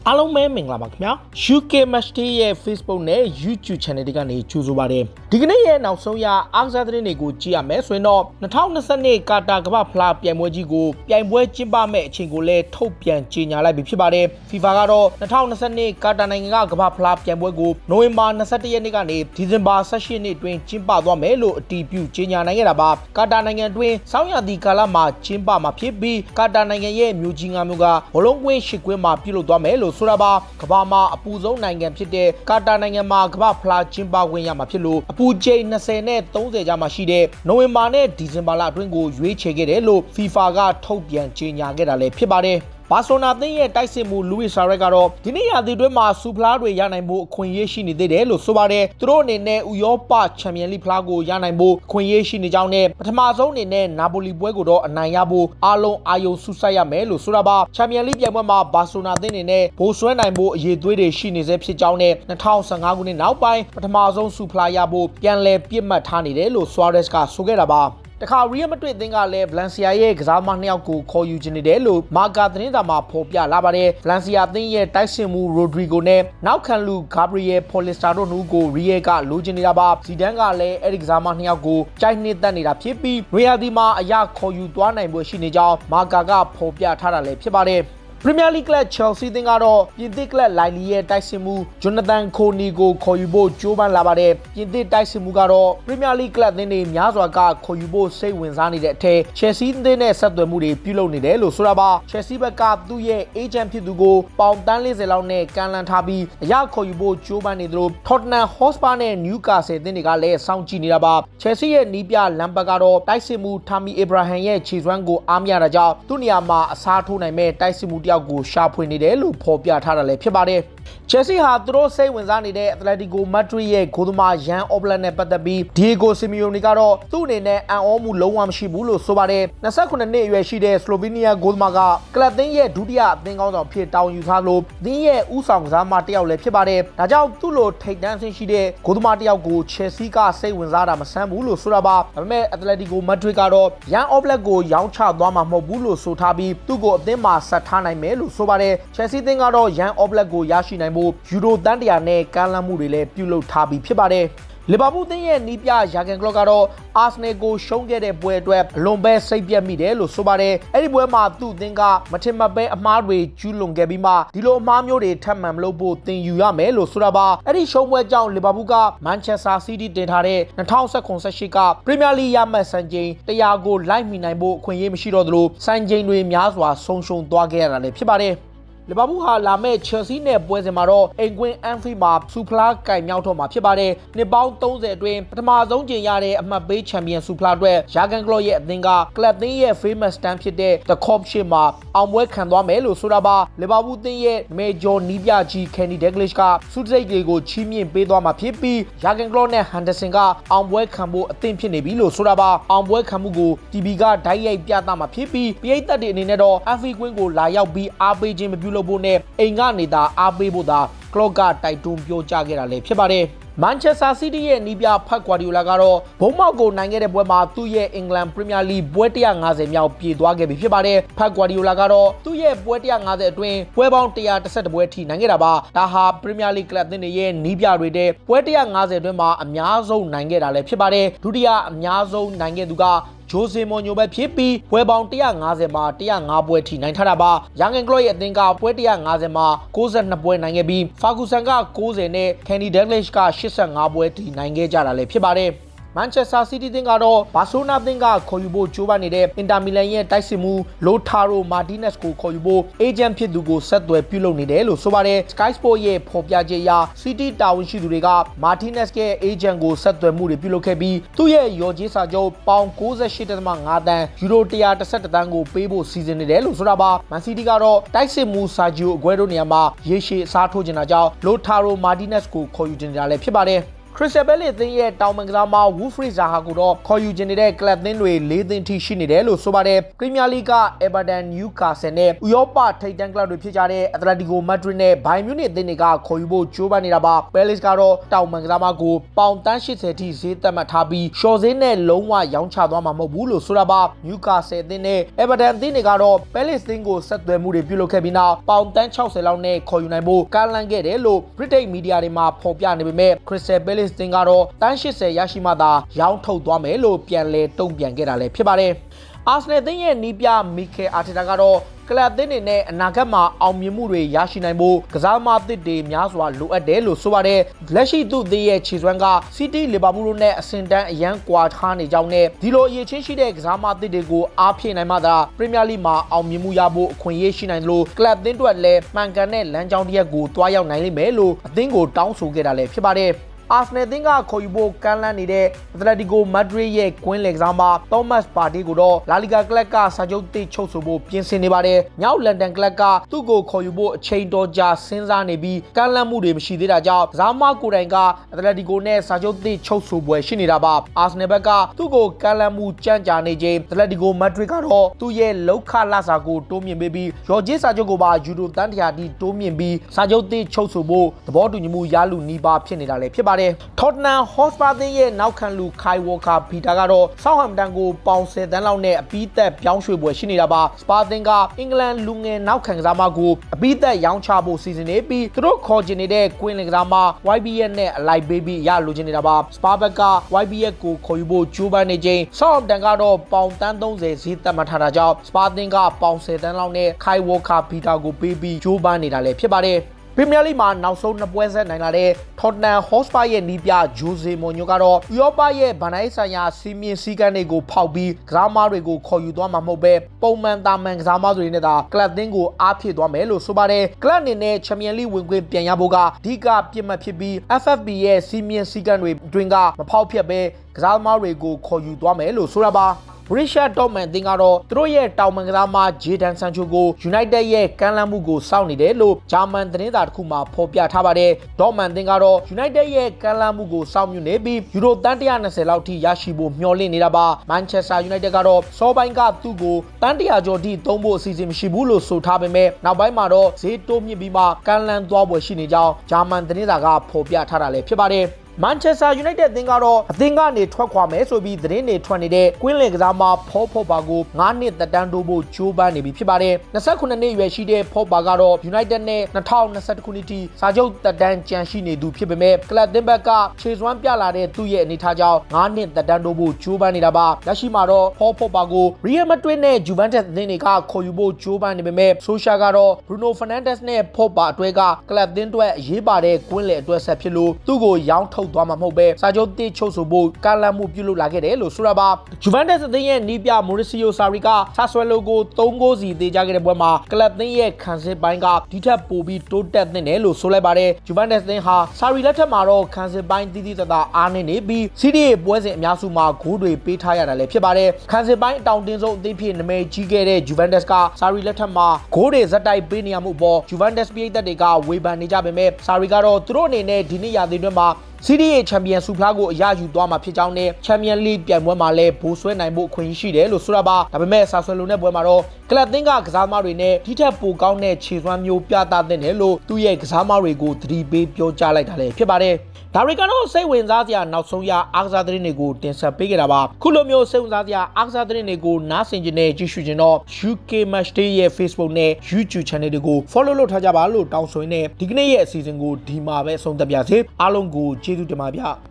အားလုံးပဲမင်္ဂလာပါခင်ဗျာ UK Match ရဲ့ Facebook နဲ့ YouTube Channel တွေကနေကြိုဆိုပါရစေဒီကနေ့ရဲ့နောက်ဆုံးရအားကစားသတင်းတွေကိုကြည့်ရမယ်ဆိုရင်တော့2022ကာတာကမ္ဘာဖလားပြိုင်ပွဲကြီးကိုပြိုင်ပွဲကျင်းပမဲ့အချိန်ကိုလည်းထုတ်ပြန်ကြေညာလိုက်ပြီဖြစ်ပါတယ် FIFA ကတော့2022ကာတာနိုင်ငံကကမ္ဘာဖလားပြိုင်ပွဲကိုနိုဝင်ဘာ21ရက်နေ့ကနေဒီဇင်ဘာ18ရက်နေ့အတွင်းကျင်းပသွားမယ်လို့အတည်ပြုကြေညာနိုင်ခဲ့တာပါကာတာနိုင်ငံအတွင်းဆောင်းရာသီကာလမှာကျင်းပမှာဖြစ်ပြီးကာတာနိုင်ငံရဲ့မြို့ကြီး၅မြို့ကဘောလုံးကွင်း၈ကွင်းမှာပြုလုပ်သွားမယ်လို့ဆိုတာပါကမ္ဘာမှာအပူဆုံးနိုင်ငံဖြစ်တဲ့ကာတာနိုင်ငံမှာကမ္ဘာဖလားကျင်းပခွင့်ရမှာဖြစ်လို့အပူချိန်20နဲ့30ကြားမှာရှိတဲ့နိုဝင်ဘာနဲ့ဒီဇင်ဘာလအတွင်းကိုရွေးချယ်ခဲ့တယ်လို့ FIFA ကထုတ်ပြန်ကြေညာခဲ့တာလည်းဖြစ်ပါတယ်ဘာဆိုနာသင်းရဲ့တိုက်စစ်မှုလူဝီဆာရက်ကတော့ဒီနေ့ရာသီတွင်းမှာစူဖလားတွေရနိုင်ဖို့အခွင့်အရေးရှိနေသေးတယ်လို့ဆိုပါတယ်သူတို့အနေနဲ့ဥရောပချန်ပီယံလိဖလားကိုရနိုင်ဖို့အခွင့်အရေးရှိနေကြောင်းနဲ့ပထမဆုံးအနေနဲ့နာပိုလီပွဲကိုတော့အနိုင်ရဖို့အားလုံးအာရုံစူးစိုက်ရမယ်လို့ဆိုတာပါချန်ပီယံလိပြိုင်ပွဲမှာဘာဆိုနာသင်းအနေနဲ့ဘိုးဆွဲနိုင်ဖို့အရေးသွေးတွေရှိနေစေဖြစ်ကြောင်းနဲ့2015ခုနှစ်နောက်ပိုင်းပထမဆုံးစူဖလားရဖို့ပြန်လည်ပြစ်မှတ်ထားနေတယ်လို့ဆွာရက်စ်ကဆိုခဲ့တာပါတခါရီယယ်မက်ဒရစ်အသင်းကလည်းဗလန်စီယာရဲ့ကစားသမား2ယောက်ကိုခေါ်ယူချင်နေတယ်လို့မာကာသတင်းစာမှာဖော်ပြလာပါတယ်ဗလန်စီယာအသင်းရဲ့တိုက်စစ်မှုရိုဒရီဂိုနဲ့နောက်ခံလူဂါဘရီယယ်ဖော်လစ်စတာတို့ကိုရီယယ်ကလိုချင်နေတာပါဇီဒန်ကလည်းအဲ့ဒီကစားသမား2ယောက်ကိုကြိုက်နှစ်သက်နေတာဖြစ်ပြီးရီယာဒီမှာအရခေါ်ယူသွားနိုင်ဖို့ရှိနေကြောင်းမာကာကဖော်ပြထားတာလည်းဖြစ်ပါတယ်Premier League ကလပ် Chelsea သင်းကတော့ပြင်သစ်ကလပ်လိုင်လီရဲ့တိုက်စစ်မှုဂျွန်နသန်ခိုနီကိုခေါ်ယူဖို့ကြိုးပမ်းလာပါတယ်ပြင်သစ်တိုက်စစ်မှုကတော့ Premier League ကလပ်သင်းတွေများစွာကခေါ်ယူဖို့စိတ်ဝင်စားနေတဲ့အထက် Chelsea သင်းနဲ့ဆက်သွယ်မှုတွေပြုလုပ်နေတယ်လို့ဆိုတာပါ Chelsea ဘက်ကသူ့ရဲ့ agent ဖြစ်သူကိုပေါင်တန်း40လောက်နဲ့ကန်လန်ထားပြီးအရခေါ်ယူဖို့ကြိုးပမ်းနေသလို Tottenham Hotspur နဲ့ Newcastle သင်းတွေကလည်းစောင့်ကြည့်နေတာပါ Chelsea ရဲ့နီးပြလမ်ဘတ်ကတော့တိုက်စစ်မှု Tammy Abraham ရဲ့ခြေစွမ်းကိုအားမရတာကြောင့်သူ့နေရာမှာအစားထိုးနိုင်မဲ့တိုက်စစ်မှုတယောက်ကိုရှာဖွေနေတယ်လို့ဖော်ပြထားတာလည်းဖြစ်ပါတယ်Chelsea ဟာသူတို့စိတ်ဝင်စားနေတဲ့ Atletico Madrid ရဲ့ဂိုးသမားရန်အော့ဘလက်နဲ့ပတ်သက်ပြီး Diego Simeone ကတော့သူ့အနေနဲ့အံ့ဩမှုလုံးဝမရှိဘူးလို့ဆိုပါတယ်28နှစ်အရွယ်ရှိတဲ့ Slovenia ဂိုးသမားကကလပ်သင်းရဲ့ဒုတိယအသင်းကောင်းဆောင်ဖြစ်တာဝန်ယူထားလို့သင်းရဲ့ဥဆောင်ကစားမတစ်ယောက်လည်းဖြစ်ပါတယ်ဒါကြောင့်သူ့လိုထိပ်တန်းဆင်းရှိတဲ့ဂိုးသမားတစ်ယောက်ကို Chelsea ကစိတ်ဝင်စားတာမဆန်းဘူးလို့ဆိုတာပါဒါပေမဲ့ Atletico Madrid ကတော့ရန်အော့ဘလက်ကိုရောင်းချသွားမှာမဟုတ်ဘူးလို့ဆိုထားပြီးသူ့ကိုအသင်းမှာဆက်ထားနိုင်မယ်လို့ဆိုပါတယ် Chelsea သင်းကတော့ရန်အော့ဘလက်ကိုရရှိနိုင်ဖို့ယူရိုတန်း100နဲ့ကမ်းလှမ်းမှုတွေလည်းပြုလုပ်ထားပြီးဖြစ်ပါတယ်လီဗာပူးသင်းရဲ့နီးပြယာဂန်ကလော့ကတော့အာဆနယ်ကိုရှုံးခဲ့တဲ့ပွဲအတွက်အလွန်ပဲစိတ်ပြတ်မိတယ်လို့ဆိုပါတယ်အဲ့ဒီပွဲမှာသူ့အသင်းကမထင်မှတ်ပဲအမှားတွေကျူးလွန်ခဲ့ပြီးမှဒီလိုအမှားမျိုးတွေထပ်မံမလုပ်ဖို့သင်ယူရမယ်လို့ဆိုတာပါအဲ့ဒီရှုံးပွဲကြောင့်လီဗာပူးကမန်ချက်စတာစီးတီးတင်ထားတဲ့2017-18ကပရီးမီယာလိရမှတ်စံချိန်100ကိုလိုက်မီနိုင်ဖို့အခွင့်အရေးမရှိတော့သလိုစံချိန်တွေများစွာဆုံးရှုံးသွားခဲ့ရတာလည်းဖြစ်ပါတယ်လီဗာပူးဟာလာမဲ့ Chelsea နဲ့ပွဲစဉ်မှာတော့အိမ်ကွင်း Anfield မှာစူဖလားကင်မြောက်တော့မှာဖြစ်ပါတယ်နှစ်ပေါင်း30အတွင်းပထမဆုံးကျင်ရတဲ့အမှတ်ပေးချန်ပီယံစူဖလားအတွက်ယာဂန်ကလော့ရဲ့အသင်းကကလပ်သင်းရဲ့ famous stand ဖြစ်တဲ့ The Cop ရှေ့မှာအောင်ပွဲခံသွားမယ်လို့ဆိုတာပါလီဗာပူးသင်းရဲ့မေဂျော်နီးပြကြီး Kenny Dalglish ကစုစိတ်တွေကိုချီးမြှင့်ပေးသွားမှာဖြစ်ပြီးယာဂန်ကလော့နဲ့ Henderson ကအောင်ပွဲခံဖို့အသင့်ဖြစ်နေပြီလို့ဆိုတာပါအောင်ပွဲခံမှုကို TV ကဓာတ်ရိုက်ပြသမှာဖြစ်ပြီးပရိသတ်တွေအနေနဲ့တော့ Anfield ကွင်းကိုလာရောက်ပြီးအားပေးခြင်းမပြုလုပ်ဖို့နဲ့အိမ်ကနေသာအားပေးဖို့သာကလော့ကတိုက်တွန်းပြောကြားခဲ့တာလည်းဖြစ်ပါတယ်မန်ချက်စတာစီးတီးရဲ့နီးပြဖတ်ဂွာဒီယိုလာကတော့ဘုံမောက်ကိုနိုင်ခဲ့တဲ့ပွဲမှာသူ့ရဲ့အင်္ဂလန်ပရီးမီယာလိပွဲ150မြောက်ပြည့်သွားခဲ့ပြီဖြစ်ပါတယ်ဖတ်ဂွာဒီယိုလာကတော့သူ့ရဲ့ပွဲ150အတွင်းပွဲပေါင်း111ပွဲထိနိုင်ခဲ့တာပါဒါဟာပရီးမီယာလိကလပ်သင်းတွေရဲ့နီးပြတွေတဲ့ပွဲ150အတွင်းမှာအများဆုံးနိုင်ခဲ့တာလည်းဖြစ်ပါတယ်ဒုတိယအများဆုံးနိုင်ခဲ့သူကဂျိုဇေမော်ညိုပဲဖြစ်ပြီးပွဲပေါင်း150မှာ105ပွဲထိနိုင်ထားတာပါယာဂန်ကလော့ရဲ့အသင်းကပွဲ150မှာ62ပွဲနိုင်ခဲ့ပြီးဖာဂူဆန်က90နဲ့ကန်ဒီဒက်လစ်က85ပွဲထိနိုင်ခဲ့ကြတာလည်းဖြစ်ပါတယ်မန်ချက်စတာစီးတီးသင်းကတော့ဘာဆိုနာသင်းကခေါ်ယူဖို့ကြိုးပမ်းနေတဲ့အင်တာမီလန်ရဲ့တိုက်စစ်မှုလိုထာရိုမာတီနက်စ်ကိုခေါ်ယူဖို့အေဂျင့်ဖြစ်သူကိုဆက်သွယ်ပြုလုပ်နေတယ်လို့ဆိုပါတယ် Sky Sport ရဲ့ဖော်ပြချက်အရစီးတီးတာဝန်ရှိသူတွေကမာတီနက်စ်ရဲ့အေဂျင့်ကိုဆက်သွယ်မှုတွေပြုလုပ်ခဲ့ပြီးသူ့ရဲ့ရော်ဂျီစာချုပ်ပေါင်98.5 တန်းယူရို111တန်းကိုပေးဖို့စီစဉ်နေတယ်လို့ဆိုတာပါမန်စီးတီးကတော့တိုက်စစ်မှုဆာဂျီယိုအဂွဲရိုနေရာမှာရေရှည်အစားထိုးချင်တာကြောင့်လိုထာရိုမာတီနက်စ်ကိုခေါ်ယူနေတာလည်းဖြစ်ပါတယ် Crystal Palace အသင်းရဲ့တောင်ပံကစားမ Wilfried Zaha ကိုတော့ခေါ်ယူခြင်းနေတဲ့ကလပ်သင်းတွေ၄သင်းထိရှိနေတယ်လို့ဆိုပါတယ်။ Premier League က Everton, Newcastle နဲ့ဥရောပထိပ်တန်းကလပ်တွေဖြစ်ကြတဲ့ Atletico Madrid နဲ့ Bayern Munich အသင်းတွေကခေါ်ယူဖို့ကြိုးပမ်းနေတာပါ။ Palace ကတော့တောင်ပံကစားမကိုပေါင်တန်း80ထိဈေးသက်မှတ်ထားပြီးရှော့ဈေးနဲ့လုံးဝရောင်းချသွားမှာမဟုတ်ဘူးလို့ဆိုတာပါ။ Newcastle အသင်းနဲ့ Everton အသင်းတွေကတော့ Palace အသင်းကိုဆက်သွယ်မှုတွေပြုလုပ်ခဲ့ပြီးနောက်ပေါင်တန်း60လောက်နဲ့ခေါ်ယူနိုင်ဖို့ကမ်းလှမ်းခဲ့တယ်လို့ British Media တွေမှာဖော်ပြနေပေမဲ့ Crystal Palace အသင်းကတော့တန်း80ရရှိမှသာရောင်းထုတ်သွားမယ်လို့ပြန်လည်တုံ့ပြန်ခဲ့တာလည်းဖြစ်ပါတယ်။ Arsenal အသင်းရဲ့နီးပြ Mikel Arteta ကတော့ကလပ်သင်းတွေနဲ့အနာဂတ်မှာအောင်မြင်မှုတွေရရှိနိုင်ဖို့ကစားသမားသစ်တွေများစွာလိုအပ်တယ်လို့ဆိုပါတယ်။လက်ရှိသူ့အသင်းရဲ့ခြေစွမ်းက City, Liverpool တို့နဲ့အဆင့်တန်းအရန်ကွာထားနေကြောင်းနဲ့ဒီလိုအရေးချင်းရှိတဲ့ကစားသမားသစ်တွေကိုအားဖြည့်နိုင်မှသာ Premier League မှာအောင်မြင်မှုရဖို့အခွင့်အရေးရှိနိုင်လို့ကလပ်သင်းတွေလည်းမှန်ကန်တဲ့လမ်းကြောင်းတစ်ရပ်ကိုတွားရောက်နိုင်လိမ့်မယ်လို့အသင်းကိုတောင်းဆိုခဲ့တာလည်းဖြစ်ပါတယ်။ Arsenal အသင်းကခေါ်ယူဖို့ကမ်းလှမ်းနေတဲ့ Atletico Madrid ရဲ့ကွင်းလယ်ကစားမ Thomas Partey ကိုတော့ La Liga ကလပ်ကစာချုပ်သစ်ချုပ်ဆိုဖို့ပြင်ဆင်နေပါတယ်။မြောက်လန်ဒန်ကလပ်ကသူ့ကိုခေါ်ယူဖို့အချိန်တော်ကြာစဉ်းစားနေပြီးကမ်းလှမ်းမှုတွေမရှိသေးတာကြောင့်ကစားမကိုယ်တိုင်က Atletico နဲ့စာချုပ်သစ်ချုပ်ဆိုပွဲရှိနေတာပါ။ Arsenal ဘက်ကသူ့ကိုကမ်းလှမ်းမှုကြန့်ကြာနေချိန် Atletico Madrid ကတော့သူ့ရဲ့လောက်ခလစာကိုတိုးမြင့်ပေးပြီးရော်ဂျစ်စာချုပ်ကိုပါယူရိုတန်း100တိတိုးမြင့်ပြီးစာချုပ်သစ်ချုပ်ဆိုဖို့သဘောတူညီမှုရလူနီးပါးဖြစ်နေတာလည်းဖြစ်ပါတယ်Tottenham Hotspur အသင်းရဲ့နောက်ခံလူ Kyle Walker-Peters ကတော့ Southampton ကိုပေါင်10တန်းလောက်နဲ့အပီးသက်ပြောင်းရွှေ့ပွဲရှိနေတာပါ။ Spurs အသင်းကအင်္ဂလန်လူငယ်နောက်ခံကစားမကိုအပီးသက်ရောင်းချဖို့စီစဉ်နေပြီးသူတို့ခေါ်ချင်နေတဲ့ကွင်းလင်ကစားမ YBS နဲ့အလိုက်ပေးပြီးရလိုချင်နေတာပါ။ Spurs ဘက်က YBS ကိုခေါ်ယူဖို့ကြိုးပမ်းနေချိန် Southampton ကတော့ပေါင်တန်း30ဈေးသက်မှတ်ထားတာကြောင့် Spurs အသင်းကပေါင်10တန်းလောက်နဲ့ Kyle Walker-Peters ကိုပေးပြီးကြိုးပမ်းနေတာလည်းဖြစ်ပါတယ်။ Premier League မှာနောက်ဆုံး2ပွဲဆက်နိုင်လာတဲ့ Tottenham Hotspur ရဲ့နီးပြ Jose Mourinho ကတော့ဥရောပရဲ့ဗန်ဒိုင်းဆိုင်ရာစီမင်းစည်းကမ်းတွေကိုဖောက်ပြီးကစားသမားတွေကိုခေါ်ယူသွားမှာမဟုတ်ပဲပုံမှန်တာမန်ကစားသမားတွေနဲ့သာကလပ်သင်းကိုအားဖြည့်သွားမယ်လို့ဆိုပါတယ်။ကလပ်အနေနဲ့ Champions League ဝင်ခွင့်ပြန်ရဖို့ကအဓိကပြစ်မှတ်ဖြစ်ပြီး FFP ရဲ့စီမင်းစည်းကမ်းတွေအတွင်းကမဖောက်ဖျက်ပဲကစားသမားတွေကိုခေါ်ယူသွားမယ်လို့ဆိုတာပါ။ Borussia Dortmund အသင်းကတော့သူတို့ရဲ့တောင်ပံကစားမ Jadon Sancho ကို United ရဲ့ကမ်းလှမ်းမှုကိုစောင့်နေတယ်လို့ဂျာမန်သတင်းစာတစ်ခုမှာဖော်ပြထားပါတယ်။ Dortmund အသင်းကတော့ United ရဲ့ကမ်းလှမ်းမှုကိုစောင့်မြူနေပြီးယူရိုတန်း120လောက်ထိရရှိဖို့မျှော်လင့်နေတာပါ။ Manchester United ကတော့စောပိုင်းကသူ့ကိုတန်း100ကျော်ထိသုံးဖို့အစီအစဉ်မရှိဘူးလို့ဆိုထားပေမဲ့နောက်ပိုင်းမှာတော့ဈေးတိုးမြင့်ပြီးမှကမ်းလှမ်းသွားပွဲရှိနေကြောင်းဂျာမန်သတင်းစာကဖော်ပြထားတာလည်းဖြစ်ပါတယ်။ Manchester United အသင်းကတော့အသင်းကနေထွက်ခွာမယ်ဆိုပြီးသတင်းတွေထွက်နေတဲ့ကွင်းလင်ကစားမဖော်ပါကို9နှစ်သက်တမ်းတိုးဖို့ကြိုးပမ်းနေပြီဖြစ်ပါတယ်။29နှစ်အရွယ်ရှိတဲ့ဖော်ပါကတော့ United နဲ့2021ခုနှစ်ထိစာချုပ်သက်တမ်းကျန်ရှိနေသူဖြစ်ပေမဲ့ကလပ်သင်းဘက်ကခြေစွမ်းပြလာတဲ့သူ့ရဲ့အနေထားကြောင့်9နှစ်သက်တမ်းတိုးဖို့ကြိုးပမ်းနေတာပါ။လက်ရှိမှာတော့ဖော်ပါကို Real Madrid နဲ့ Juventus အသင်းတွေကခေါ်ယူဖို့ကြိုးပမ်းနေပေမဲ့ဆိုရှာကတော့ Bruno Fernandes နဲ့ဖော်ပါအတွဲကကလပ်သင်းအတွက်အရေးပါတဲ့ကွင်းလင်အတွက်ဆက်ဖြစ်လို့သူ့ကိုရောင်းထုတ်သွားမှာမဟုတ်ပဲစာချုပ်သစ်ချုပ်ဆိုဖို့ကမ်းလှမ်းမှုပြုလုပ်လာခဲ့တယ်လို့ဆိုတာပါ။ Juventus အသင်းရဲ့နီးပြ Maurizio Sarri က Sassuolo ကို3-0စီသေးကြခဲ့တဲ့ပွဲမှာကလပ်သင်းရဲ့ခံစစ်ပိုင်းကဒီထက်ပိုပြီးတိုးတက်သင့်တယ်လို့ဆိုလိုက်ပါတယ်။ Juventus အသင်းဟာ Sarri လက်ထက်မှာတော့ခံစစ်ပိုင်းတီးတီးသာအားနည်းနေပြီး Serie A ပွဲစဉ်အများစုမှာဂိုးတွေပေးထားရတာလည်းဖြစ်ပါတယ်။ခံစစ်ပိုင်းအတောင်တင်းဆုံးအသင်းဖြစ်နာမည်ကြီးခဲ့တဲ့ Juventus က Sarri လက်ထက်မှာဂိုးတွေဇက်တိုက်ပေးနေရမှုပေါ် Juventus ပရိသတ်တွေကဝေဖန်နေကြပေမဲ့ Sarri ကတော့သူတို့အနေနဲ့ဒီနှစ်ရာသီတွင်းမှာSerie A ချန်ပီယံဆုဖလားကိုအရယူသွားမှာဖြစ်ကြောင်းနဲ့ Champions League ပြိုင်ပွဲမှာလည်းဘိုးဆွဲနိုင်ဖို့အခွင့်အရေးရှိတယ်လို့ဆိုတာပါ။ဒါပေမဲ့ဆာဆွဲလိုနဲ့ပွဲမှာတော့ကလပ်သင်းကကစားသမားတွေနဲ့ဒီထက်ပိုကောင်းတဲ့ခြေစွမ်းမျိုးပြသသင့်တယ်လို့သူ့ရဲ့ကစားသမားတွေကိုသတိပေးပြောကြားလိုက်တာလည်းဖြစ်ပါတယ်။ဒါတွေကတော့စိတ်ဝင်စားစရာနောက်ဆုံးရအားကစားသတင်းတွေကိုတင်ဆက်ပေးခဲ့တာပါ။ခုလိုမျိုးစိတ်ဝင်စားစရာအားကစားသတင်းတွေကိုနားဆင်ကြတဲ့ကြည့်ရှုကြတော့ UK Matchday ရဲ့ Facebook နဲ့ YouTube Channel တွေကို Follow လုပ်ထားကြပါလို့တောင်းဆိုရင်းနဲ့ဒီကနေ့ရဲ့အစီအစဉ်ကိုဒီမှာပဲအဆုံးသတ်ပါရစေ။အားလုံးကိုကျေးဇူးတင်ပါဗျာ။